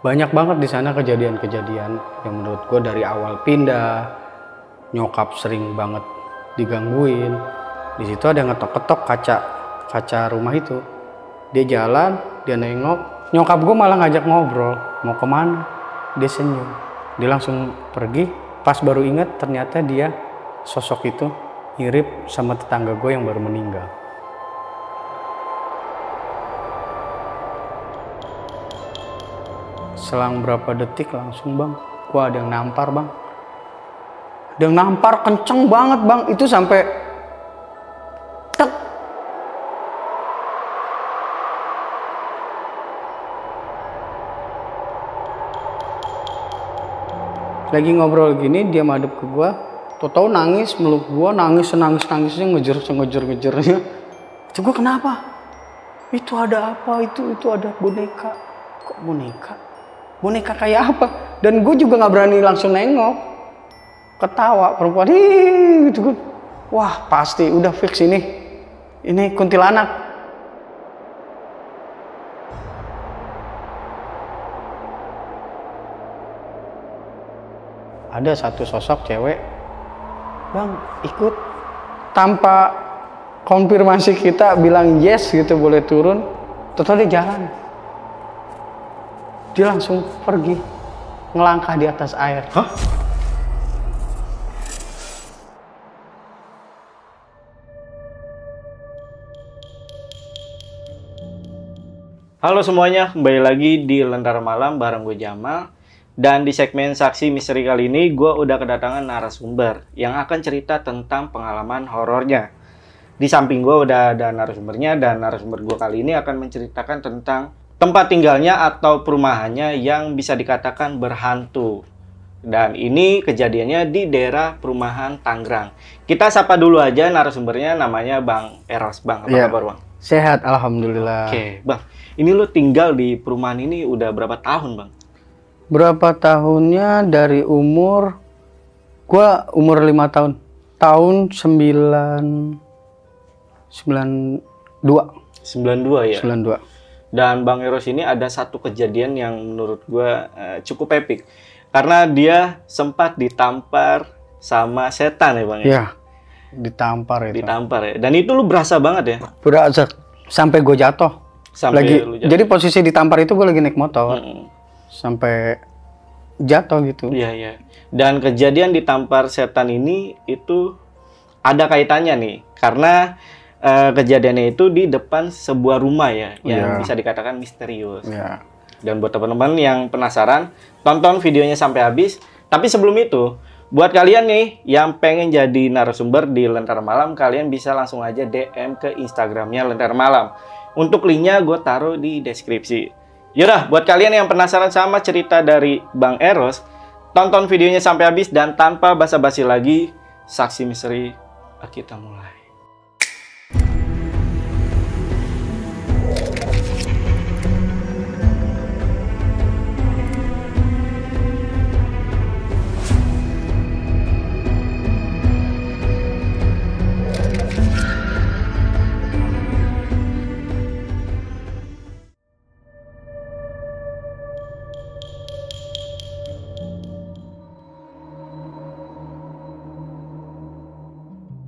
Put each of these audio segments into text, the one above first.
Banyak banget di sana kejadian-kejadian yang menurut gue dari awal pindah, nyokap sering banget digangguin. Di situ ada yang ngetok-ketok kaca rumah itu. Dia jalan, dia nengok, nyokap gue malah ngajak ngobrol. Mau kemana? Dia senyum. Dia langsung pergi. Pas baru ingat ternyata dia sosok itu mirip sama tetangga gue yang baru meninggal. Selang berapa detik langsung bang, gua ada yang nampar bang. Ada yang nampar kenceng banget bang, itu sampai tek. Lagi ngobrol gini, dia madep ke gua, tau-tau nangis, meluk gua, nangis-nangisnya, ngejer-ngejernya. Itu gua kenapa? Itu ada apa? Itu ada boneka. Kok boneka? Boneka kayak apa? Dan gue juga nggak berani langsung nengok. Ketawa perempuan, gitu kan. Wah pasti udah fix ini kuntilanak. Ada satu sosok cewek, bang ikut, tanpa konfirmasi kita bilang yes gitu boleh turun, terus dia jalan. Dia langsung pergi, ngelangkah di atas air. Hah? Halo semuanya, kembali lagi di Lentera Malam bareng gue Jamal. Dan di segmen Saksi Misteri kali ini, gue udah kedatangan narasumber yang akan cerita tentang pengalaman horornya. Di samping gue udah ada narasumbernya, dan narasumber gue kali ini akan menceritakan tentang tempat tinggalnya atau perumahannya yang bisa dikatakan berhantu. Dan ini kejadiannya di daerah perumahan Tangerang. Kita sapa dulu aja narasumbernya, namanya Bang Eros. Bang, apa kabar Bang? Sehat, alhamdulillah. Oke, Bang. Ini lu tinggal di perumahan ini udah berapa tahun, Bang? Berapa tahunnya dari umur... Gua umur 5 tahun. Tahun 92. 92 ya? 92. Dan Bang Eros ini ada satu kejadian yang menurut gue cukup epic. Karena dia sempat ditampar sama setan ya Bang? Iya, ditampar itu. Ditampar ya? Dan itu lu berasa banget ya? Berasa, sampai gue jatuh. Sampai jatuh. Jadi posisi ditampar itu gue lagi naik motor. Sampai jatuh gitu. Iya, iya. Dan kejadian ditampar setan ini itu ada kaitannya nih. Karena kejadiannya itu di depan sebuah rumah ya, yang bisa dikatakan misterius. Dan buat teman-teman yang penasaran, tonton videonya sampai habis. Tapi sebelum itu, buat kalian nih yang pengen jadi narasumber di Lentera Malam, kalian bisa langsung aja DM ke Instagramnya Lentera Malam. Untuk linknya gue taruh di deskripsi. Yaudah, buat kalian yang penasaran sama cerita dari Bang Eros, tonton videonya sampai habis, dan tanpa basa-basi lagi, Saksi Misteri kita mulai.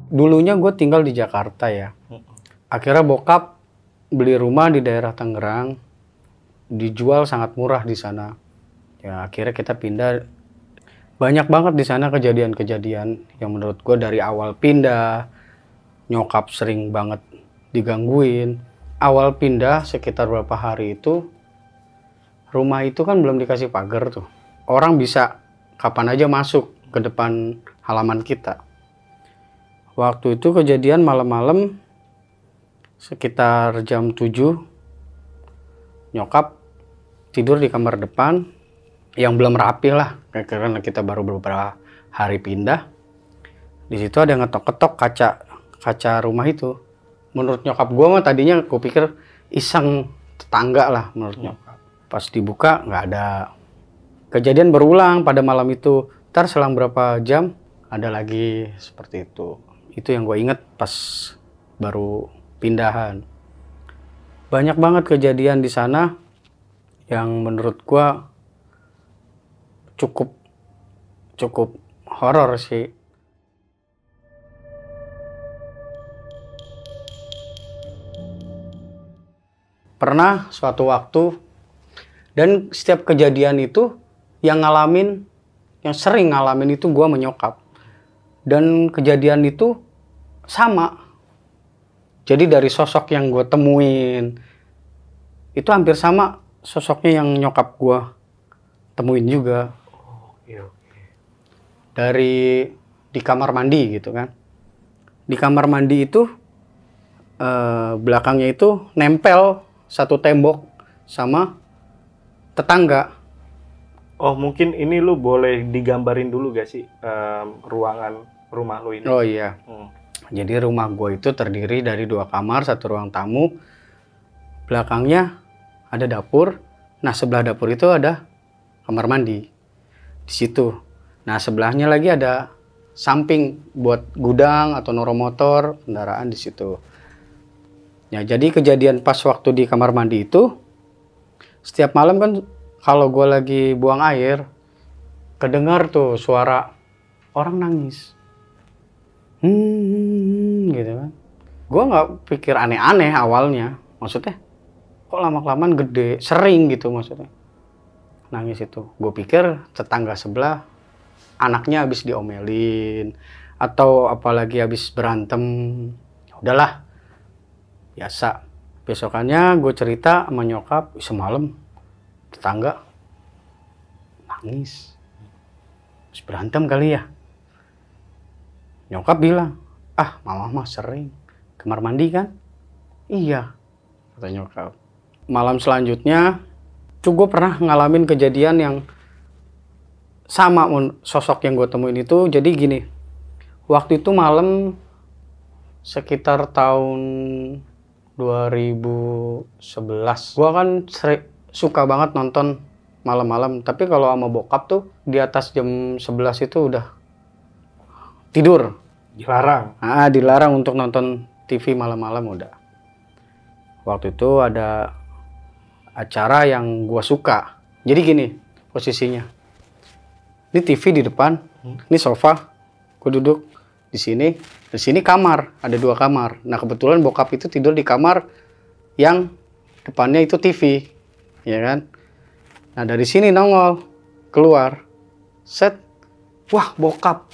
Dulunya gue tinggal di Jakarta ya. Akhirnya bokap beli rumah di daerah Tangerang, dijual sangat murah di sana. Ya akhirnya kita pindah. Banyak banget di sana kejadian-kejadian yang menurut gue dari awal pindah, nyokap sering banget digangguin. Awal pindah sekitar berapa hari itu, rumah itu kan belum dikasih pagar tuh. Orang bisa kapan aja masuk ke depan halaman kita. Waktu itu kejadian malam-malam sekitar jam 7, nyokap tidur di kamar depan yang belum rapi lah, karena kita baru beberapa hari pindah. Di situ ada yang ngetok-ketok kaca rumah itu. Menurut nyokap gue mah tadinya gue pikir iseng tetangga lah menurut nyokap. Pas dibuka nggak ada. Kejadian berulang pada malam itu. Ntar selang berapa jam ada lagi seperti itu. Itu yang gue inget pas baru pindahan. Banyak banget kejadian di sana yang menurut gue cukup cukup horor sih. Pernah suatu waktu, dan setiap kejadian itu yang sering ngalamin itu gue menyokap. Dan kejadian itu sama. Jadi dari sosok yang gue temuin, itu hampir sama sosoknya yang nyokap gue temuin juga. Dari di kamar mandi gitu kan. Di kamar mandi itu belakangnya itu nempel satu tembok sama tetangga. Oh, mungkin ini lu boleh digambarin dulu gak sih ruangan rumah lu ini? Oh iya. Jadi rumah gue itu terdiri dari 2 kamar, 1 ruang tamu. Belakangnya ada dapur. Nah, sebelah dapur itu ada kamar mandi. Di situ. Nah, sebelahnya lagi ada samping buat gudang atau noro motor, kendaraan di situ. Ya, jadi kejadian pas waktu di kamar mandi itu, setiap malam kan kalau gue lagi buang air, kedengar tuh suara orang nangis. Gitu kan. Gue nggak pikir aneh-aneh awalnya. Maksudnya, kok lama-kelamaan gede, sering gitu maksudnya. Nangis itu. Gue pikir tetangga sebelah anaknya habis diomelin atau apalagi habis berantem. Udahlah, biasa. Besokannya gue cerita sama nyokap, semalam tetangga nangis, habis berantem kali ya. Nyokap bilang, mama mah sering kamar mandi kan? Iya, kata nyokap. Malam selanjutnya tuh gue pernah ngalamin kejadian yang sama sosok yang gue temuin itu. Jadi gini, waktu itu malam sekitar tahun 2011. Gue kan suka banget nonton malam-malam. Tapi kalau sama bokap tuh di atas jam 11 itu udah tidur. Dilarang? Dilarang untuk nonton TV malam-malam udah. Waktu itu ada acara yang gue suka. Jadi gini posisinya. Ini TV di depan, ini sofa, gue duduk di sini kamar, ada 2 kamar. Nah kebetulan bokap itu tidur di kamar yang depannya itu TV, ya kan? Nah dari sini nongol, keluar, set, wah bokap.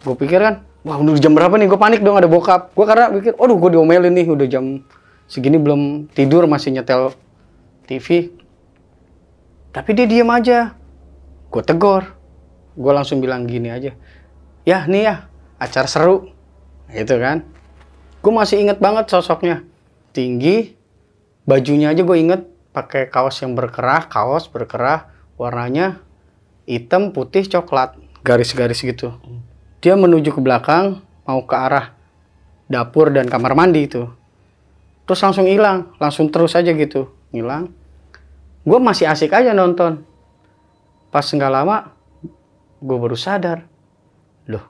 Gue pikir kan, wah udah jam berapa nih? Gue panik dong ada bokap. Gue karena pikir, aduh gue diomelin nih, udah jam segini belum tidur masih nyetel TV. Tapi dia diem aja. Gue tegur, gue langsung bilang gini aja, ya nih ya acara seru, gitu kan. Gue masih inget banget sosoknya, tinggi, bajunya aja gue inget pakai kaos yang berkerah, warnanya hitam, putih, coklat, garis-garis gitu. Dia menuju ke belakang, mau ke arah dapur dan kamar mandi itu, terus langsung hilang, langsung terus aja gitu, hilang. Gue masih asik aja nonton. Pas nggak lama, gue baru sadar. Loh,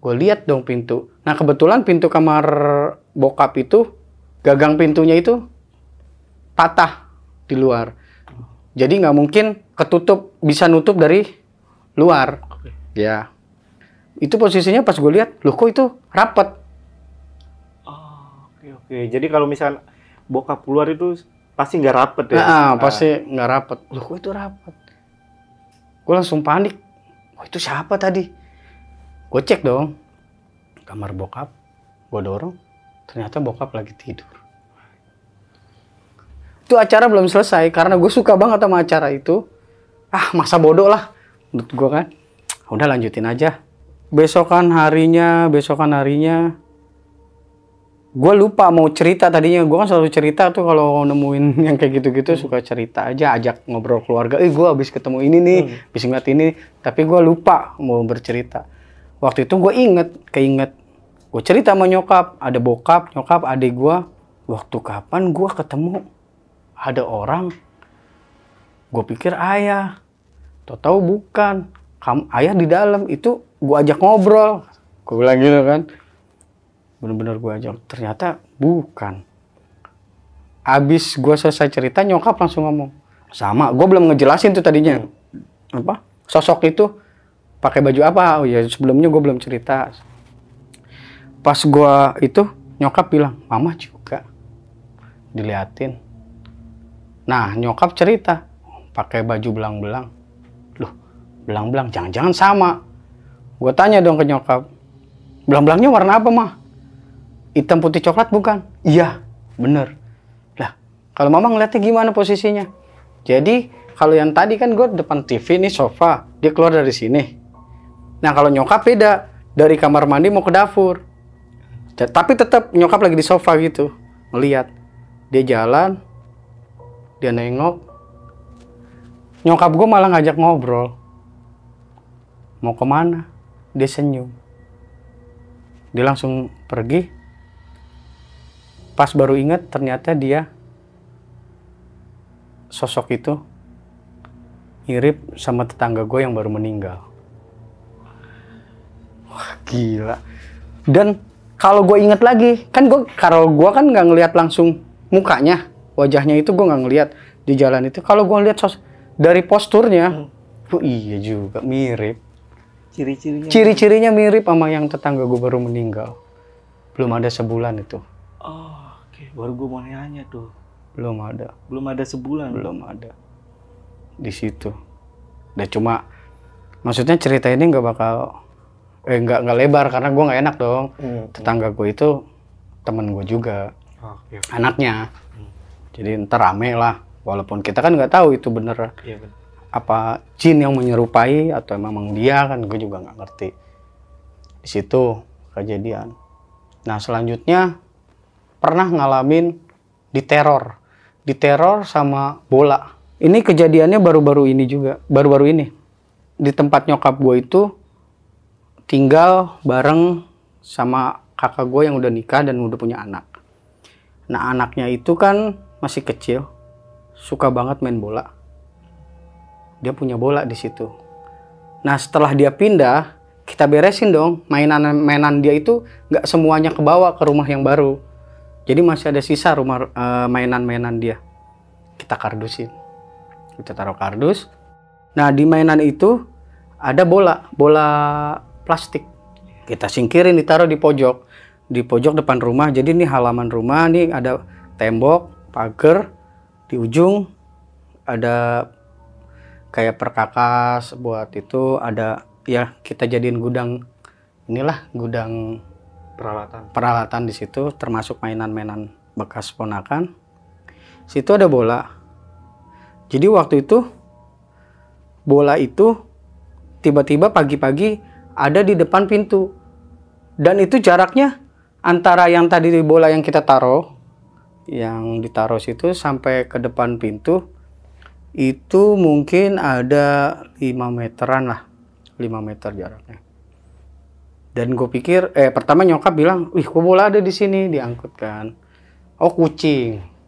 gue lihat dong pintu. Nah kebetulan pintu kamar bokap itu, gagang pintunya itu patah di luar. Jadi nggak mungkin ketutup, bisa nutup dari luar. Ya, itu posisinya pas gue lihat, loh kok itu rapat. Oke. Jadi kalau misal bokap keluar itu pasti nggak rapet ya? Pasti nggak rapet. Loh kok itu rapet? Gue langsung panik. Oh itu siapa tadi? Gue cek dong kamar bokap. Gue dorong. Ternyata bokap lagi tidur. Itu acara belum selesai. Karena gue suka banget sama acara itu. Masa bodoh lah. Menurut gue kan. Udah lanjutin aja. Besokan harinya. Gue lupa mau cerita tadinya. Gue kan selalu cerita tuh kalau nemuin yang kayak gitu-gitu suka cerita aja, ajak ngobrol keluarga. Gue habis ketemu ini nih, habis ngeliat ini. Tapi gue lupa mau bercerita. Waktu itu gue keinget. Gue cerita sama nyokap, ada bokap, nyokap, adik gue. Waktu kapan gue ketemu ada orang. Gue pikir ayah. Tahu-tahu bukan. Ayah di dalam. Itu gue ajak ngobrol. Gue bilang gitu kan. Bener-bener gue ajak, ternyata bukan. Abis gue selesai cerita, nyokap langsung ngomong. Sama, gue belum ngejelasin tuh tadinya. apa sosok itu pakai baju apa. Oh ya, sebelumnya gue belum cerita. Pas gue itu nyokap bilang, mama juga diliatin. Nah nyokap cerita pakai baju belang-belang. Loh, belang-belang jangan-jangan sama. Gue tanya dong ke nyokap, belang-belangnya warna apa mah? Hitam putih coklat bukan? Iya, bener. Lah, kalau mama ngeliatnya gimana posisinya? Jadi kalau yang tadi kan gue depan TV nih sofa, dia keluar dari sini. Nah kalau nyokap beda, dari kamar mandi mau ke dapur. Tapi tetap nyokap lagi di sofa gitu, ngeliat. Dia jalan, dia nengok. Nyokap gue malah ngajak ngobrol. Mau kemana? Dia senyum. Dia langsung pergi. Pas baru ingat ternyata dia, sosok itu mirip sama tetangga gue yang baru meninggal. Wah gila. Dan kalau gue inget lagi, kan kalau gue kan nggak ngelihat langsung mukanya, wajahnya itu gue nggak ngelihat di jalan itu. Kalau gue ngelihat dari posturnya, oh iya juga mirip. Ciri-cirinya mirip sama yang tetangga gue baru meninggal. Belum ada sebulan itu. Oh, oke. Baru gue mau nanya tuh. Belum ada. Belum ada sebulan. Belum ada. Di situ. Udah cuma, maksudnya cerita ini nggak bakal, nggak lebar karena gue nggak enak dong. Tetangga gue itu temen gue juga, anaknya. Jadi ntar rame lah. Walaupun kita kan nggak tahu itu bener. Iya, bener. Apa jin yang menyerupai atau memang dia, kan gue juga nggak ngerti. Di situ kejadian. Nah selanjutnya pernah ngalamin diteror sama bola. Ini kejadiannya baru-baru ini juga, baru-baru ini. Di tempat nyokap gue itu tinggal bareng sama kakak gue yang udah nikah dan udah punya anak. Nah anaknya itu kan masih kecil, suka banget main bola. Dia punya bola di situ. Nah setelah dia pindah, kita beresin dong. Mainan dia itu nggak semuanya kebawa ke rumah yang baru. Jadi masih ada sisa rumah mainan-mainan dia. Kita kardusin. Kita taruh kardus. Nah di mainan itu ada bola plastik. Kita singkirin, ditaruh di pojok depan rumah. Jadi ini halaman rumah, nih ada tembok, pagar, di ujung ada kayak perkakas buat itu, ada ya kita jadiin gudang, inilah gudang peralatan di situ, termasuk mainan-mainan bekas ponakan. Situ ada bola. Jadi waktu itu bola itu tiba-tiba pagi-pagi ada di depan pintu. Dan itu jaraknya antara yang tadi di bola yang kita taruh, yang ditaruh situ sampai ke depan pintu, itu mungkin ada 5 meteran lah. 5 meter jaraknya. Dan gue pikir, pertama nyokap bilang, wih kok bola ada di sini, diangkut kan. Oh kucing.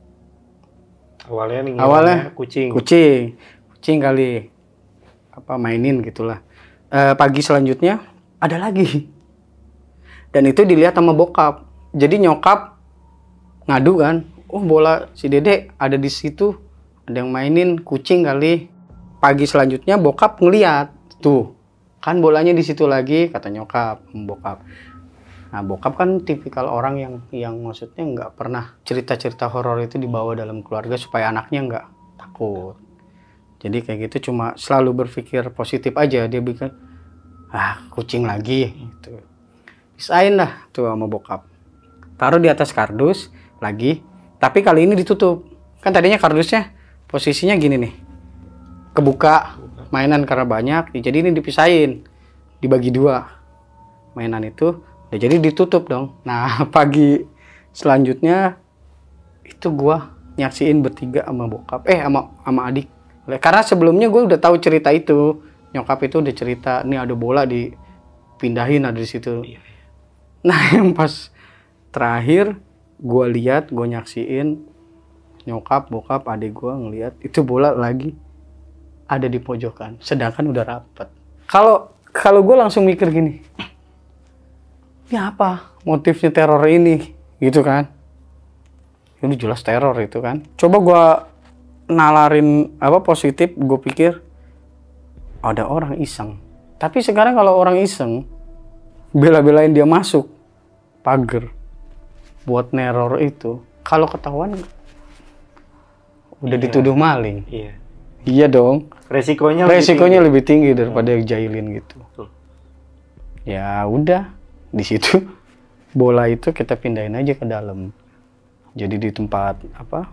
Awalnya kucing kali. Apa mainin gitulah. Pagi selanjutnya ada lagi. Dan itu dilihat sama bokap. Jadi nyokap ngadu kan, oh bola si Dede ada di situ. Ada yang mainin kucing kali. Pagi selanjutnya bokap ngeliat tuh, kan bolanya di situ lagi, kata nyokap, bokap. Nah bokap kan tipikal orang yang maksudnya nggak pernah cerita-cerita horor itu dibawa dalam keluarga supaya anaknya nggak takut. Jadi kayak gitu, cuma selalu berpikir positif aja. Dia bikin kucing lagi gitu. Pisahin dah tuh sama bokap. Taruh di atas kardus lagi, tapi kali ini ditutup. Kan tadinya kardusnya posisinya gini nih, kebuka mainan karena banyak, jadi ini dipisahin, dibagi 2 mainan itu, udah jadi ditutup dong. Nah pagi selanjutnya itu gua nyaksiin bertiga sama bokap, sama adik. Karena sebelumnya gue udah tahu cerita itu, nyokap itu udah cerita, nih ada bola dipindahin ada di situ. Nah yang pas terakhir gue lihat, gue nyaksiin nyokap, bokap, adik gue ngelihat itu bola lagi ada di pojokan, sedangkan udah rapet. Kalau gue langsung mikir gini, ini apa motifnya teror ini, gitu kan? Ini jelas teror itu kan. Coba gue nalarin positif, gue pikir ada orang iseng. Tapi sekarang kalau orang iseng, bela-belain dia masuk pagar buat neror itu, kalau ketahuan udah dituduh maling. Iya. Iya dong. Resikonya lebih tinggi daripada jahilin gitu. Betul. Ya udah, di situ bola itu kita pindahin aja ke dalam. Jadi di tempat apa?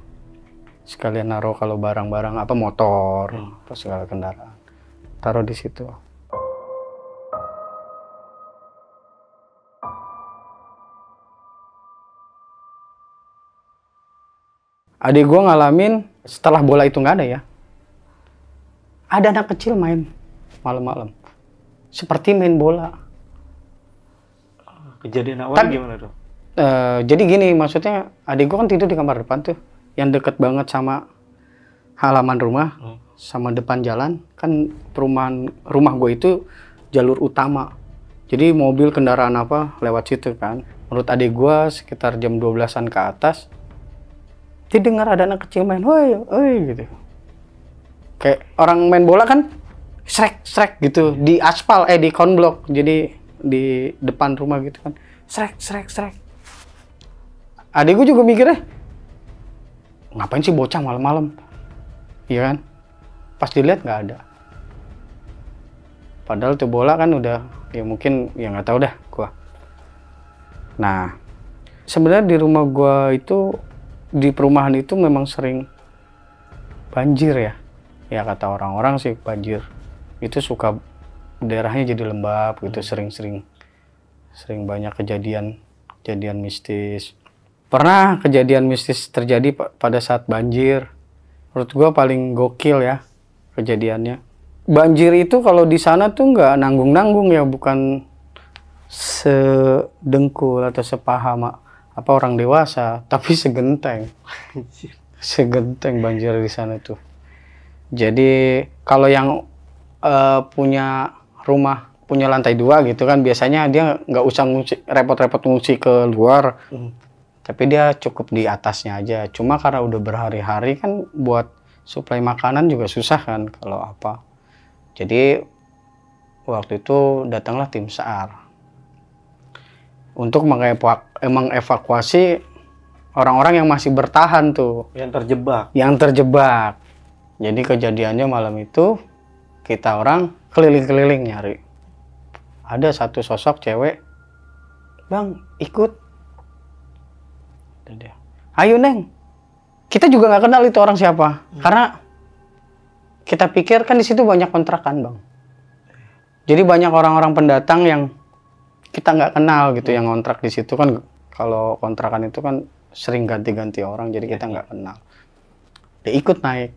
Sekalian naruh kalau barang-barang apa motor, apa segala kendaraan. Taruh di situ. Adik gue ngalamin setelah bola itu nggak ada ya. Ada anak kecil main malam-malam. Seperti main bola. Kejadian awal gimana tuh? Jadi gini, maksudnya adik gue kan tidur di kamar depan tuh. Yang deket banget sama halaman rumah. Sama depan jalan. Kan rumah gue itu jalur utama. Jadi mobil kendaraan apa lewat situ kan. Menurut adik gue sekitar jam 12-an ke atas. Dia dengar ada anak kecil main, woi gitu. Kayak orang main bola kan, srek gitu di aspal, di konblok, jadi di depan rumah gitu kan, srek. Adik gue juga mikirnya, ngapain sih bocah malam-malam, iya kan? Pas dilihat nggak ada. Padahal tuh bola kan udah, ya mungkin ya nggak tahu dah gua. Nah, sebenarnya di rumah gua itu di perumahan itu memang sering banjir ya. Ya kata orang-orang sih banjir itu suka daerahnya jadi lembab gitu, sering banyak kejadian mistis. Pernah kejadian mistis terjadi pada saat banjir. Menurut gua paling gokil ya kejadiannya. Banjir itu kalau di sana tuh nggak nanggung-nanggung ya, bukan sedengkul atau sepaha apa orang dewasa, tapi segenteng banjir di sana tuh. Jadi kalau yang punya rumah punya lantai 2 gitu kan, biasanya dia nggak usah repot-repot ngungsi ke luar, tapi dia cukup di atasnya aja. Cuma karena udah berhari-hari kan buat suplai makanan juga susah kan kalau apa. Jadi waktu itu datanglah tim SAR untuk mengevakuasi orang-orang yang masih bertahan tuh. Yang terjebak. Jadi kejadiannya malam itu, kita orang keliling-keliling nyari. Ada satu sosok cewek, bang ikut. Ayo Neng. Kita juga nggak kenal itu orang siapa. Karena kita pikir kan di situ banyak kontrakan bang. Jadi banyak orang-orang pendatang yang kita nggak kenal gitu, yang kontrak di situ kan. Kalau kontrakan itu kan sering ganti-ganti orang, jadi kita nggak kenal. Dia ikut naik.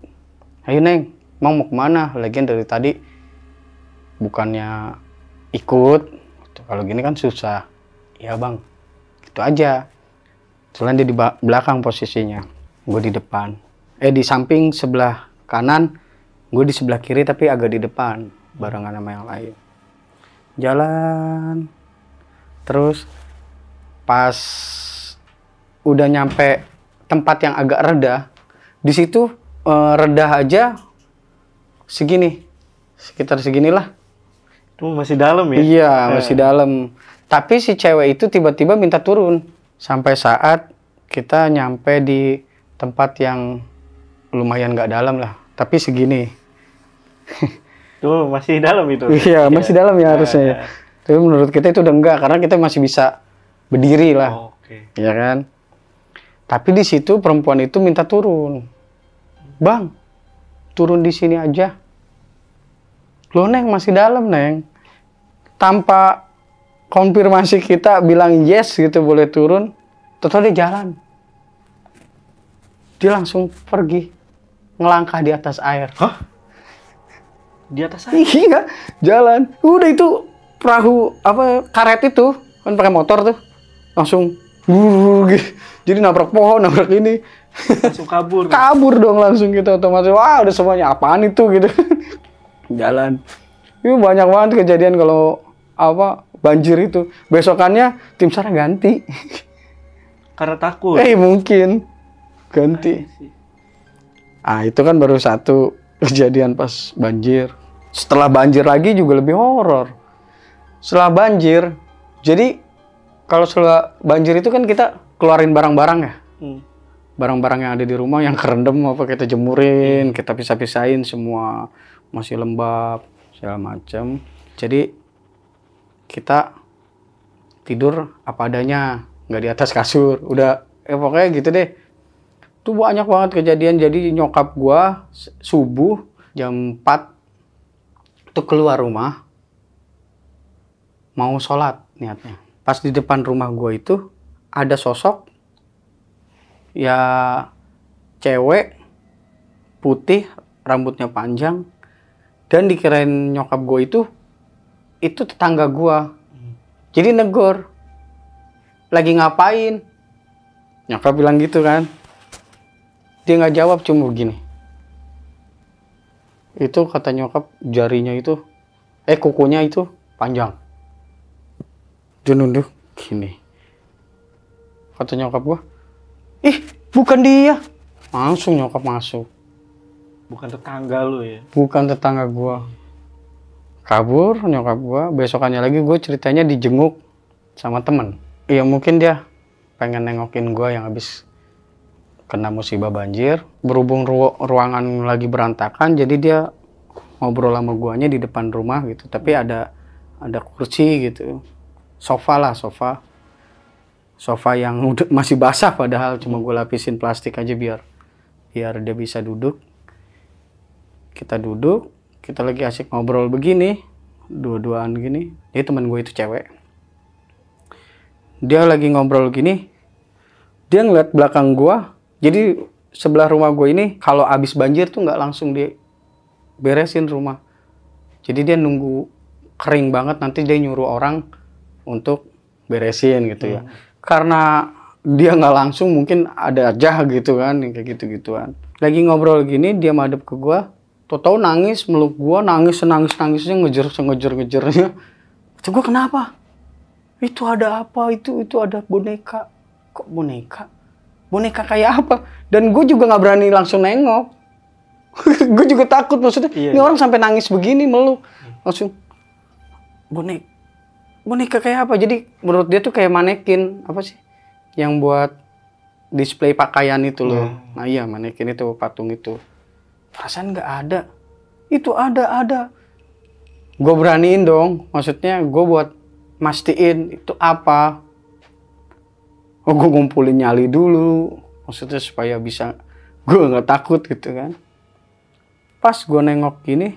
Ayo Neng, mau kemana? Lagian dari tadi bukannya ikut. Kalau gini kan susah. Ya bang, gitu aja. Soalnya dia di belakang posisinya, gue di depan. Di samping sebelah kanan, gue di sebelah kiri tapi agak di depan, barengan sama yang lain. Jalan. Terus pas udah nyampe tempat yang agak reda, di situ reda aja segini, sekitar seginilah. Itu masih dalam ya? Iya, masih dalam. Tapi si cewek itu tiba-tiba minta turun. Sampai saat kita nyampe di tempat yang lumayan nggak dalam lah, tapi segini. Tuh masih dalam itu? Iya, masih dalam ya harusnya. Tapi menurut kita itu udah enggak, karena kita masih bisa berdiri lah. Iya kan? Tapi di situ perempuan itu minta turun. Bang, turun di sini aja. Loh Neng, masih dalam Neng. Tanpa konfirmasi kita bilang yes gitu boleh turun, terus dia jalan. Dia langsung pergi, ngelangkah di atas air. Hah? Di atas air? Iya, jalan. Udah itu perahu apa karet itu kan pakai motor tuh, langsung jadi nabrak pohon, nabrak ini. Langsung kabur. Kabur dong langsung gitu otomatis. Wah, udah semuanya apaan itu gitu. Jalan. Itu banyak banget kejadian kalau apa banjir itu. Besokannya tim SAR ganti. Karena takut. Mungkin ganti. Ah, itu kan baru satu kejadian pas banjir. Setelah banjir lagi juga lebih horor. Setelah banjir, jadi kalau setelah banjir itu kan kita keluarin barang-barang ya. Barang-barang yang ada di rumah yang kerendam apa kita jemurin, kita pisah-pisahin semua masih lembab segala macam. Jadi kita tidur apa adanya, nggak di atas kasur. Udah pokoknya gitu deh. Tuh banyak banget kejadian. Jadi nyokap gua subuh jam 4 tuh keluar rumah mau sholat niatnya. Pas di depan rumah gua itu ada sosok ya cewek putih, rambutnya panjang, dan dikirain nyokap gua itu tetangga gua. Jadi negor, lagi ngapain? Nyokap bilang gitu kan. Dia nggak jawab, cuma begini. Itu kata nyokap jarinya itu, kukunya itu panjang. Dia nunduk gini. Kata nyokap gua, ih bukan dia. Langsung nyokap masuk. Bukan tetangga lu ya? Bukan tetangga gua. Kabur nyokap gua. Besokannya lagi gua ceritanya dijenguk sama temen. Iya mungkin dia pengen nengokin gua yang habis kena musibah banjir. Berhubung ruangan lagi berantakan, jadi dia ngobrol sama guanya di depan rumah gitu. Tapi ada kursi gitu. Sofa yang udah masih basah padahal cuma gue lapisin plastik aja biar dia bisa duduk. Kita duduk, kita lagi asik ngobrol begini, dua-duaan gini. Jadi teman gue itu cewek. Dia lagi ngobrol gini, dia ngeliat belakang gue. Jadi sebelah rumah gue ini kalau abis banjir tuh nggak langsung diberesin rumah. Jadi dia nunggu kering banget, nanti dia nyuruh orang untuk beresin gitu ya. Karena dia nggak langsung, mungkin ada aja gitu kan, kayak gitu-gituan. Lagi ngobrol gini, dia madep ke gue, tau-tau nangis, meluk gue, nangis-nangisnya, ngejer-ngejernya. Kata gue, kenapa? Itu ada apa? Itu ada boneka. Kok boneka? Boneka kayak apa? Dan gue juga nggak berani langsung nengok. Gue juga takut, maksudnya ini orang sampai nangis begini meluk. Langsung boneka kayak apa? Jadi menurut dia tuh kayak manekin apa sih? Yang buat display pakaian itu loh. Nah iya, manekin itu, patung itu. Perasaan nggak ada. Itu ada. Gue beraniin dong. Maksudnya gue buat mastiin itu apa. Oh, gue ngumpulin nyali dulu. Maksudnya supaya bisa gue nggak takut gitu kan. Pas gue nengok gini,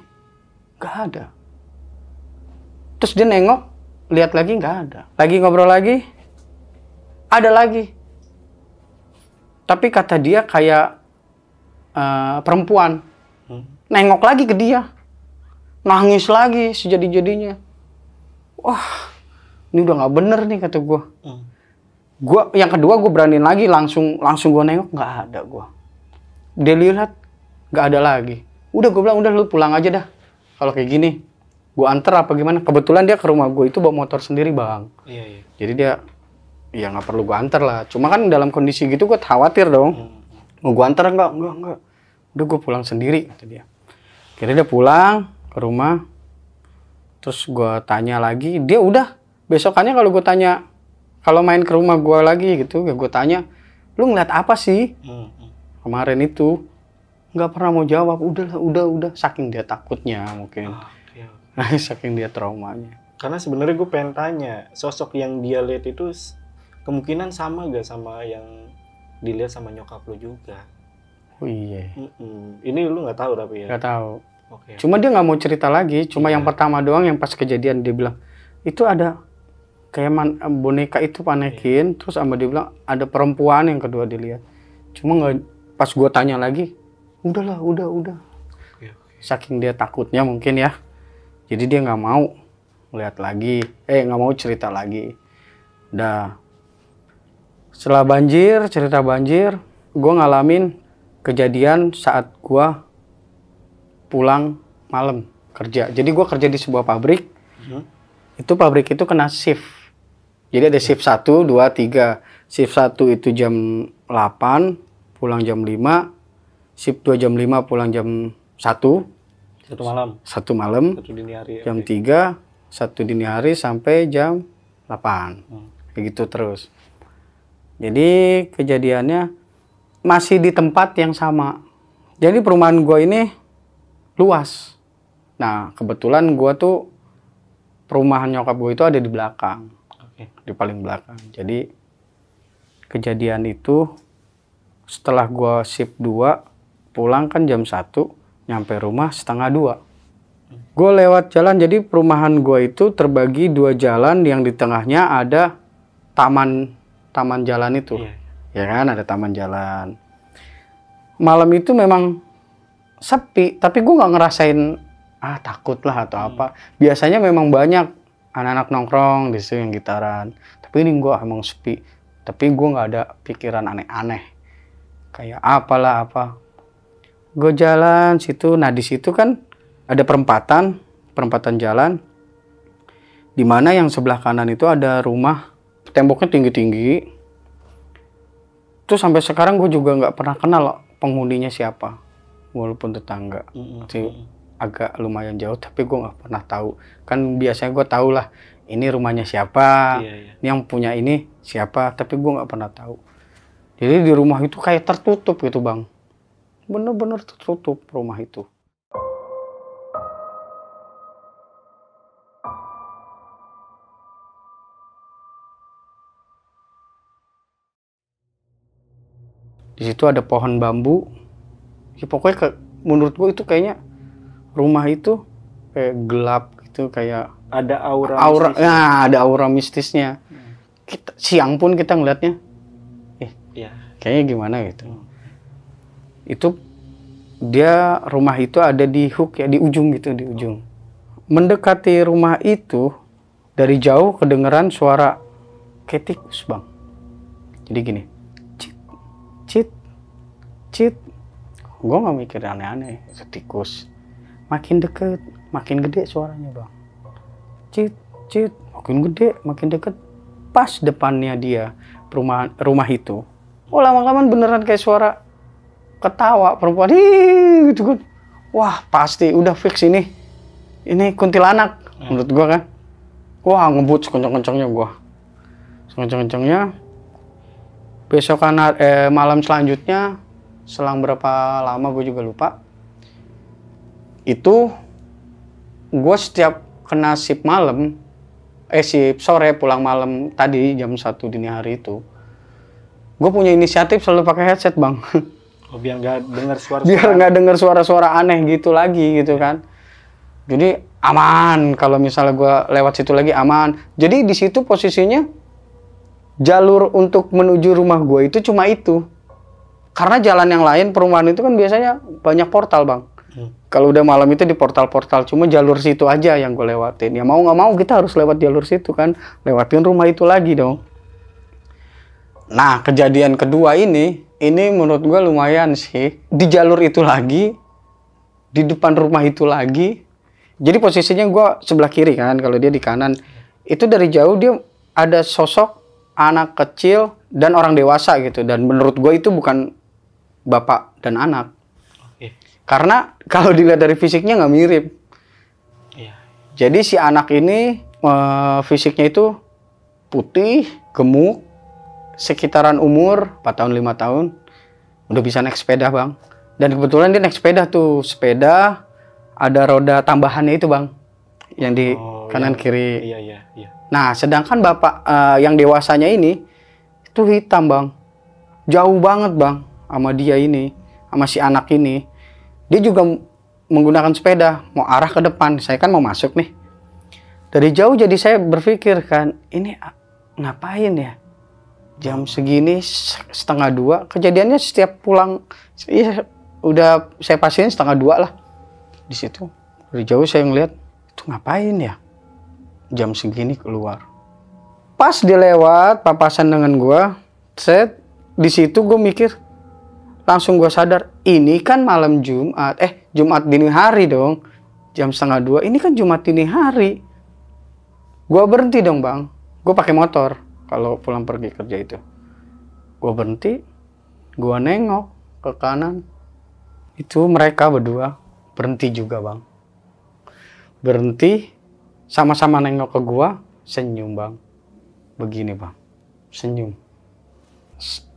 nggak ada. Terus dia nengok, lihat lagi nggak ada. Lagi ngobrol lagi, ada lagi. Tapi kata dia kayak perempuan. Nengok lagi ke dia. Nangis lagi sejadi-jadinya. Wah, ini udah nggak bener nih kata gue. Yang kedua gue beraniin lagi, langsung gue nengok, nggak ada gue. Dia lihat, nggak ada lagi. Udah gue bilang, udah lu pulang aja dah. Kalau kayak gini, gue anter apa gimana? Kebetulan dia ke rumah gue itu bawa motor sendiri bang. Iya. Jadi dia, ya nggak perlu gue anter lah. Cuma kan dalam kondisi gitu gue khawatir dong. Mau gue anter enggak? Udah gue pulang sendiri kata dia. Akhirnya dia pulang ke rumah. Terus gue tanya lagi, dia udah. Besokannya kalau gue tanya, kalau main ke rumah gue lagi gitu, gue tanya, lu ngeliat apa sih kemarin itu? Nggak pernah mau jawab. Udah. Saking dia takutnya mungkin. Saking dia traumanya. Karena sebenarnya gue pengen tanya, sosok yang dia lihat itu kemungkinan sama gak sama yang dilihat sama nyokap lu juga? Oh iya. Ini lu nggak tahu tapi ya? Nggak tahu. Okay. Cuma dia nggak mau cerita lagi. Cuma yang pertama doang, yang pas kejadian dia bilang itu ada kayak boneka itu panekin, terus sama dia bilang ada perempuan yang kedua dilihat. Cuma nggak, pas gue tanya lagi, udah. Okay. Saking dia takutnya mungkin ya, jadi dia nggak mau lihat lagi, nggak mau cerita lagi. Udah. Setelah cerita banjir, gue ngalamin kejadian saat gue pulang malam kerja. Jadi gue kerja di sebuah pabrik. Itu pabrik itu kena shift. Jadi ada shift 1, 2, 3. Shift 1 itu jam 8, pulang jam 5. Shift 2 jam 5, pulang jam 1. Satu malam. Satu malam. Satu dini hari. Jam 3, satu dini hari sampai jam 8. Kayak gitu terus. Jadi kejadiannya masih di tempat yang sama. Jadi perumahan gue ini luas. Nah, kebetulan gue tuh perumahan nyokap gue itu ada di belakang. Di paling belakang. Jadi kejadian itu setelah gue shift 2, pulang kan jam 1, nyampe rumah setengah 2. Gue lewat jalan, jadi perumahan gue itu terbagi 2 jalan yang di tengahnya ada taman jalan itu. Ya kan, ada taman jalan. Malam itu memang sepi, tapi gue nggak ngerasain takut lah atau apa. Biasanya memang banyak anak-anak nongkrong di situ yang gitaran. Tapi ini gue emang sepi. Tapi gue nggak ada pikiran aneh-aneh. Kayak apalah apa. Gue jalan situ. Nah di situ kan ada perempatan jalan. Dimana yang sebelah kanan itu ada rumah. Temboknya tinggi-tinggi. Terus sampai sekarang gue juga nggak pernah kenal penghuninya siapa. Walaupun tetangga. Agak lumayan jauh, tapi gue nggak pernah tahu. Kan biasanya gue tahu lah, ini rumahnya siapa, ini yang punya ini siapa, tapi gue nggak pernah tahu. Jadi di rumah itu kayak tertutup gitu bang, bener-bener tertutup rumah itu. Di situ ada pohon bambu, ya pokoknya menurut gue itu kayaknya rumah itu kayak gelap gitu, kayak ada aura mistisnya. Nah, ada aura mistisnya. Kita siang pun kita ngeliatnya, kayaknya gimana gitu. Itu dia rumah itu ada di hook ya, di ujung gitu, di ujung. Mendekati rumah itu dari jauh kedengeran suara kayak tikus bang. Jadi gini, cit, cit, cit. Gue nggak mikir aneh-aneh, tikus. Makin deket, makin gede suaranya bang. Cit, cit, makin gede, makin deket. Pas depannya dia, rumah itu. Oh lama-lama beneran kayak suara ketawa perempuan. Gitu kan. Wah pasti, udah fix ini. Ini kuntilanak, menurut gua kan. Wah ngebut sekencang-kencangnya gua. Sekencang-kencangnya. Besokan malam selanjutnya, selang berapa lama gue juga lupa. Itu gue setiap kena shift malam, shift sore pulang malam tadi jam 1 dini hari itu, gue punya inisiatif selalu pakai headset bang. Biar nggak dengar suara-suara. Biar nggak dengar suara-suara aneh gitu lagi gitu kan. Jadi aman kalau misalnya gue lewat situ lagi aman. Jadi di situ posisinya jalur untuk menuju rumah gue itu cuma itu. Karena jalan yang lain perumahan itu kan biasanya banyak portal bang. Kalau udah malam itu di portal-portal, cuma jalur situ aja yang gue lewatin. Ya mau nggak mau kita harus lewat jalur situ kan, lewatin rumah itu lagi dong. Nah kejadian kedua ini menurut gue lumayan sih. Di jalur itu lagi, di depan rumah itu lagi. Jadi posisinya gue sebelah kiri kan, kalau dia di kanan. Itu dari jauh dia ada sosok anak kecil dan orang dewasa gitu. Dan menurut gue itu bukan bapak dan anak. Karena kalau dilihat dari fisiknya nggak mirip. Jadi si anak ini fisiknya itu putih, gemuk, sekitaran umur 4 tahun 5 tahun, udah bisa naik sepeda bang. Dan kebetulan dia naik sepeda tuh, sepeda ada roda tambahannya itu bang, yang di kanan kiri. Iya. Nah sedangkan bapak yang dewasanya ini itu hitam bang, jauh banget bang sama dia ini, sama si anak ini. Dia juga menggunakan sepeda, mau arah ke depan. Saya kan mau masuk nih. Dari jauh jadi saya berpikir kan, ini ngapain ya? Jam segini, 1:30. Kejadiannya setiap pulang, ya udah saya pastiin 1:30 lah. Di situ. Dari jauh saya ngeliat, itu ngapain ya? Jam segini keluar. Pas dia lewat, papasan dengan gua, di situ gue mikir, langsung gue sadar, ini kan malam Jumat, Jumat dini hari dong, jam 1:30, ini kan Jumat dini hari. Gue berhenti dong bang, gue pakai motor kalau pulang pergi kerja itu. Gue berhenti, gue nengok ke kanan, itu mereka berdua berhenti juga bang. berhenti, sama-sama nengok ke gua, senyum bang. Begini bang, senyum.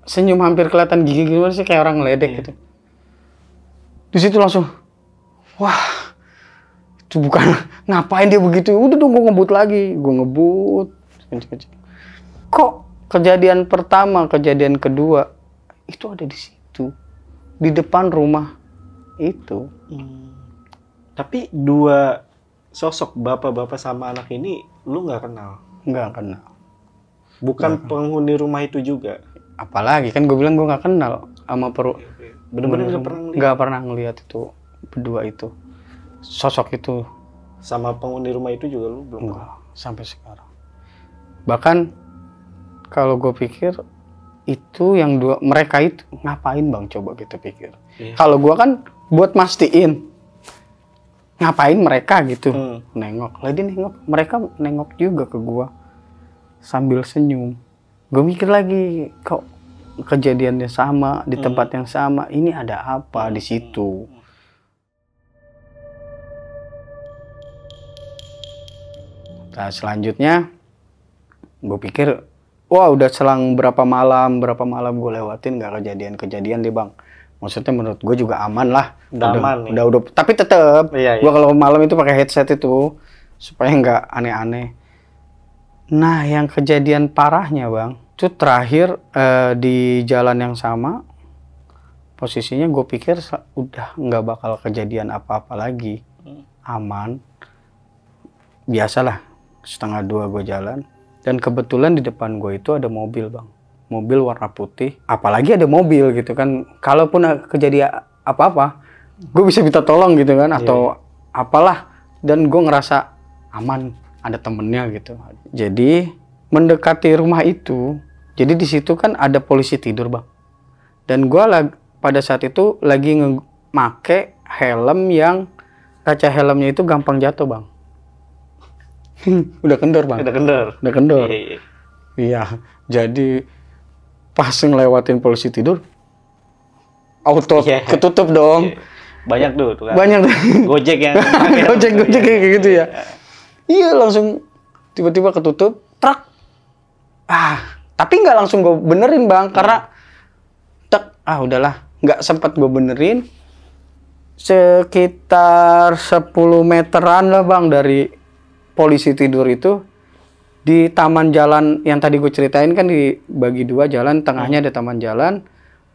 Senyum hampir kelihatan gigi gimana sih, kayak orang ngeledek gitu. Di situ langsung, wah, itu bukan ngapain dia begitu. Udah dong, gue ngebut lagi, gue ngebut. Kok kejadian pertama, kejadian kedua itu ada di situ, di depan rumah itu. Tapi dua sosok bapak-bapak sama anak ini lu nggak kenal? Nggak kenal. Bukan penghuni rumah itu juga? Apalagi kan gue bilang gue nggak kenal sama Bener-bener nggak pernah ngelihat itu berdua itu, sosok itu. Sama penghuni rumah itu juga lu belum? Enggak, sampai sekarang. Bahkan kalau gue pikir itu yang mereka itu ngapain bang, coba kita pikir. Kalau gue kan buat mastiin ngapain mereka gitu. Nengok lagi, mereka nengok juga ke gue sambil senyum. Gue mikir lagi, kok kejadiannya sama di tempat yang sama, ini ada apa di situ. Nah selanjutnya gue pikir, wah udah selang berapa malam gue lewatin nggak kejadian deh bang. Maksudnya menurut gue juga aman lah. Udah. Tapi tetep gue kalau malam itu pakai headset itu supaya nggak aneh-aneh. Nah yang kejadian parahnya bang, itu terakhir di jalan yang sama. Posisinya gue pikir udah nggak bakal kejadian apa-apa lagi, aman. Biasalah, 1:30 gue jalan. Dan kebetulan di depan gue itu ada mobil bang, mobil warna putih. Apalagi ada mobil gitu kan, kalaupun kejadian apa-apa, gue bisa minta tolong gitu kan, atau apalah. Dan gue ngerasa aman, ada temennya gitu. Jadi mendekati rumah itu, jadi di situ kan ada polisi tidur bang. Dan gue pada saat itu lagi make helm yang kaca helmnya itu gampang jatuh bang. Udah kendor bang. Udah kendor. Iya. Jadi pas ngelewatin polisi tidur, auto ketutup dong. Banyak tuh kan. Banyak tuh. Gojek yang Gojek kayak gitu ya. Iya langsung tiba-tiba ketutup, truk. Tapi nggak langsung gue benerin bang, karena udahlah, nggak sempat gue benerin. Sekitar 10 meteran lah bang dari polisi tidur itu, di taman jalan yang tadi gue ceritain kan dibagi 2 jalan, tengahnya ada taman jalan.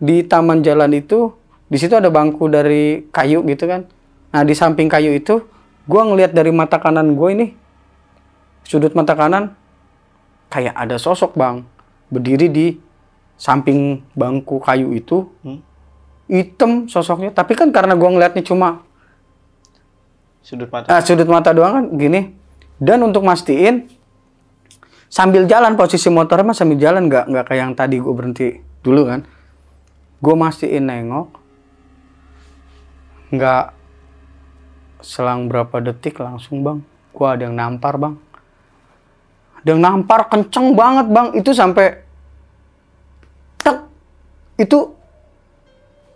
Di taman jalan itu, di situ ada bangku dari kayu gitu kan. Nah di samping kayu itu, gue ngelihat dari mata kanan gue ini, sudut mata kanan, kayak ada sosok bang, berdiri di samping bangku kayu itu, hitam sosoknya. Tapi kan karena gue ngeliatnya cuma sudut mata doang kan, gini. Dan untuk mastiin, sambil jalan, posisi motornya mah sambil jalan, nggak kayak yang tadi gue berhenti dulu kan. Gue mastiin nengok, nggak selang berapa detik langsung bang, gue ada yang nampar bang. Ada yang nampar kenceng banget bang, itu sampai itu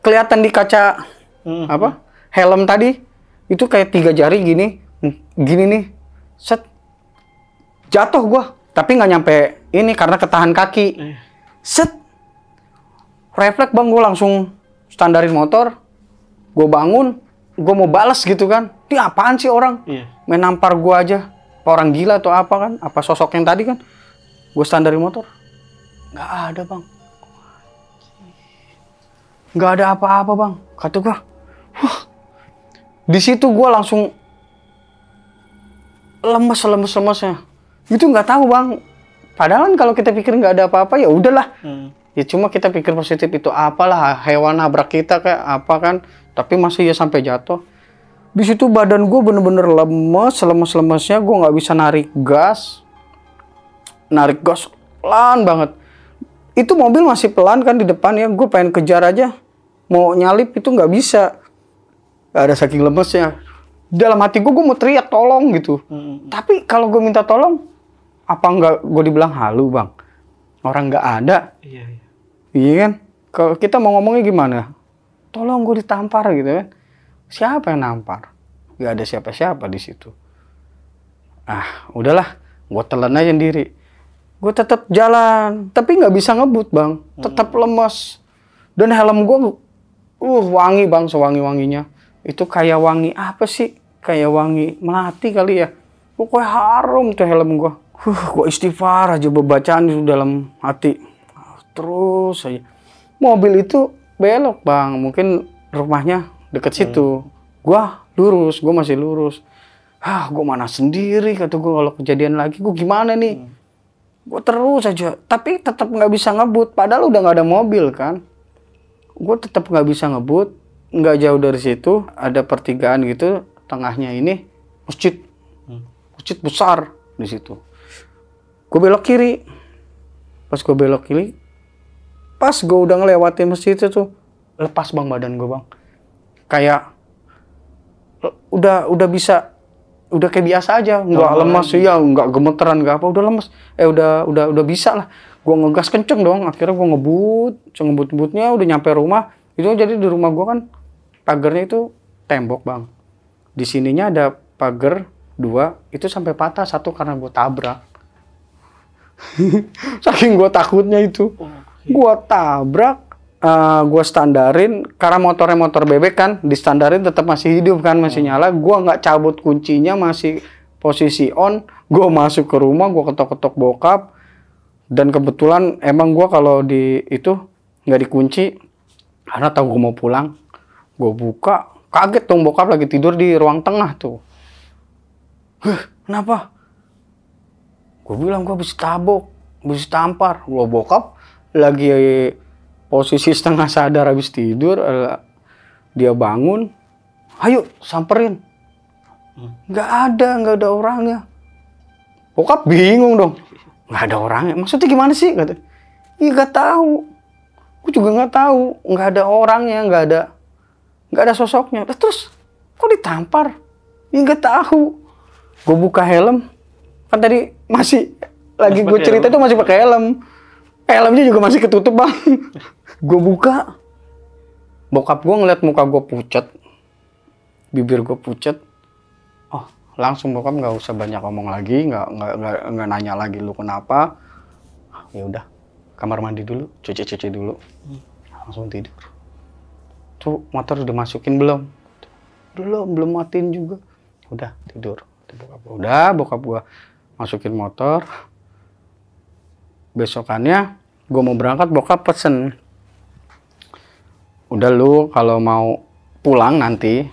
kelihatan di kaca helm tadi, itu kayak 3 jari gini nih, set, jatuh gue, tapi nggak nyampe ini karena ketahan kaki, set, refleks bang, gue langsung standarin motor, gue bangun, gue mau balas gitu kan, ini apaan sih orang main nampar gue aja, apa orang gila atau apa kan, apa sosok yang tadi kan, gue standarin motor, nggak ada bang. Nggak ada apa-apa bang, kata gue. Di situ gue langsung lemes-lemesnya. Itu nggak tahu bang. Padahal kalau kita pikir nggak ada apa-apa ya udahlah. Ya cuma kita pikir positif itu apalah, hewan nabrak kita kayak apa kan. Tapi masih ya sampai jatuh. Di situ badan gue bener-bener lemes-lemesnya. Gue nggak bisa narik gas pelan banget. Itu mobil masih pelan kan di depan ya. Gue pengen kejar aja. Mau nyalip itu nggak bisa. Gak ada, saking lemesnya. Dalam hati gue mau teriak tolong gitu. Tapi kalau gue minta tolong, apa nggak gue dibilang halu bang? Orang nggak ada. Iya kan? Kalau kita mau ngomongnya gimana? Tolong gue ditampar gitu kan. Siapa yang nampar? Gak ada siapa-siapa di situ. Udahlah, gue telan aja sendiri. Gue tetap jalan, tapi nggak bisa ngebut bang, tetap lemas. Dan helm gue, wangi bang, sewangi-wanginya. Itu kayak wangi apa sih? Kayak wangi melati kali ya. Pokoknya harum tuh helm gue. Gue istighfar aja bacaan itu dalam hati. Terus aja. Mobil itu belok bang, mungkin rumahnya deket situ. Gue lurus, gue masih lurus. Gue mana sendiri, kata gue kalau kejadian lagi, gue gimana nih? Gue terus aja, tapi tetap nggak bisa ngebut. Padahal udah nggak ada mobil kan. Gue tetap nggak bisa ngebut. Nggak jauh dari situ ada pertigaan gitu, tengahnya ini masjid, masjid besar di situ. Gue belok kiri. Pas gue belok kiri, pas gue udah ngelewatin masjid itu tuh, lepas bang badan gue bang. Kayak udah bisa. Udah kayak biasa aja, nggak lemas ya, nggak gemeteran, nggak apa, udah lemas. Udah bisa lah. Gue ngegas kenceng dong, akhirnya gue ngebut-ngebutnya udah nyampe rumah. Itu jadi di rumah gue kan pagarnya itu tembok bang. Di sininya ada pagar 2, itu sampai patah, 1 karena gue tabrak. Saking gue takutnya itu, gue tabrak. Gue standarin karena motornya motor bebek kan, distandarin tetap masih hidup kan, masih nyala. Gue nggak cabut kuncinya, masih posisi on. Gue masuk ke rumah, gue ketok-ketok bokap, dan kebetulan emang gue kalau di itu nggak dikunci karena tahu gue mau pulang. Gue buka, kaget dong, bokap lagi tidur di ruang tengah tuh. Kenapa? Gue bilang gue habis tabok, habis tampar. Gue bokap lagi posisi setengah sadar habis tidur, dia bangun, ayo samperin. Nggak ada orangnya. Bokap bingung dong, nggak ada orangnya. Maksudnya gimana sih? Kata, iya nggak tahu. Gue juga nggak tahu. Nggak ada orangnya, nggak ada sosoknya. Terus kok ditampar? Iya nggak tahu. Gue buka helm, kan tadi masih lagi gue cerita itu masih pakai helm. Helmnya juga masih ketutup bang. Gue buka, bokap gue ngeliat muka gue pucat, bibir gue pucat. Oh, langsung bokap nggak usah banyak ngomong lagi, nggak nanya lagi lu kenapa. Ya udah, kamar mandi dulu, cuci dulu, langsung tidur. Tuh motor udah masukin belum? Belum matiin juga. Udah tidur. Bokap gue masukin motor. Besokannya gue mau berangkat, bokap pesen, udah lu kalau mau pulang nanti,